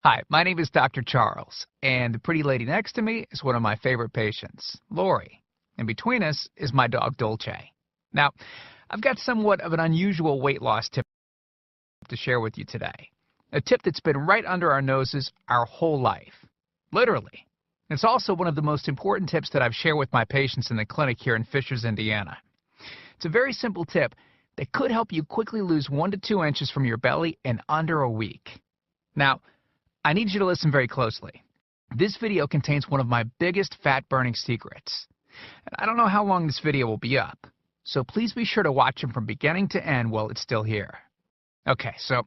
Hi, my name is Dr. Charles, and the pretty lady next to me is one of my favorite patients, Lori. And between us is my dog, Dolce. Now, I've got somewhat of an unusual weight loss tip to share with you today. A tip that's been right under our noses our whole life. Literally. It's also one of the most important tips that I've shared with my patients in the clinic here in Fishers, Indiana. It's a very simple tip that could help you quickly lose 1 to 2 inches from your belly in under a week. Now, I need you to listen very closely. This video contains one of my biggest fat-burning secrets. And I don't know how long this video will be up, so please be sure to watch it from beginning to end while it's still here. Okay, so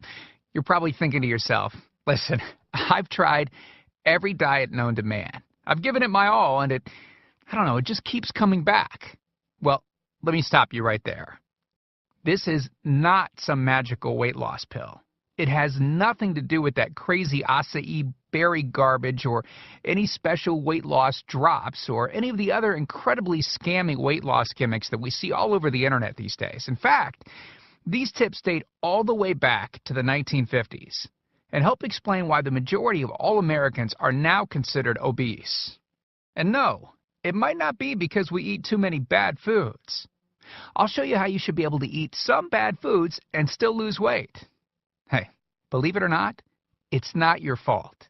you're probably thinking to yourself, listen, I've tried every diet known to man. I've given it my all, and it just keeps coming back. Well, let me stop you right there. This is not some magical weight loss pill. It has nothing to do with that crazy acai berry garbage or any special weight loss drops or any of the other incredibly scammy weight loss gimmicks that we see all over the internet these days. In fact, these tips date all the way back to the 1950s and help explain why the majority of all Americans are now considered obese. And no, it might not be because we eat too many bad foods. I'll show you how you should be able to eat some bad foods and still lose weight. Hey, believe it or not, it's not your fault.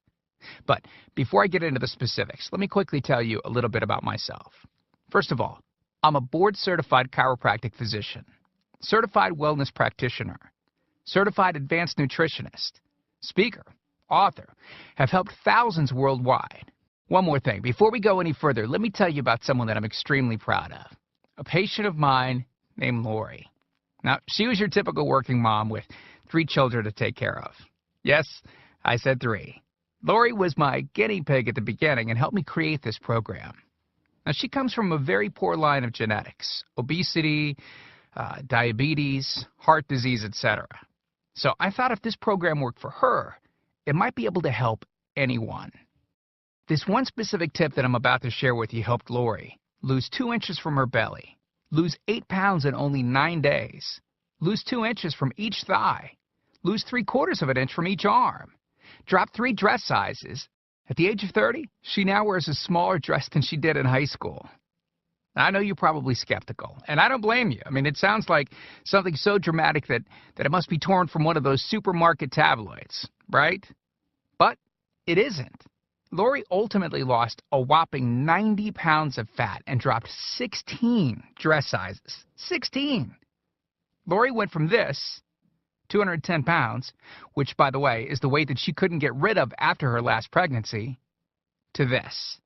But before I get into the specifics, let me quickly tell you a little bit about myself. First of all, I'm a board-certified chiropractic physician, certified wellness practitioner, certified advanced nutritionist, speaker, author, have helped thousands worldwide. One more thing, before we go any further, let me tell you about someone that I'm extremely proud of, a patient of mine named Lori. Now, she was your typical working mom with 3 children to take care of. Yes, I said 3. Lori was my guinea pig at the beginning and helped me create this program. Now, she comes from a very poor line of genetics, obesity, diabetes, heart disease, etc. So I thought if this program worked for her, it might be able to help anyone. This one specific tip that I'm about to share with you helped Lori lose 2 inches from her belly, lose 8 pounds in only 9 days, lose 2 inches from each thigh, lose 3/4 of an inch from each arm, drop 3 dress sizes. At the age of 30, she now wears a smaller dress than she did in high school. Now, I know you're probably skeptical, and I don't blame you. I mean, it sounds like something so dramatic that it must be torn from one of those supermarket tabloids, right? But it isn't. Lori ultimately lost a whopping 90 pounds of fat and dropped 16 dress sizes. 16! Lori went from this, 210 pounds, which, by the way, is the weight that she couldn't get rid of after her last pregnancy, to this,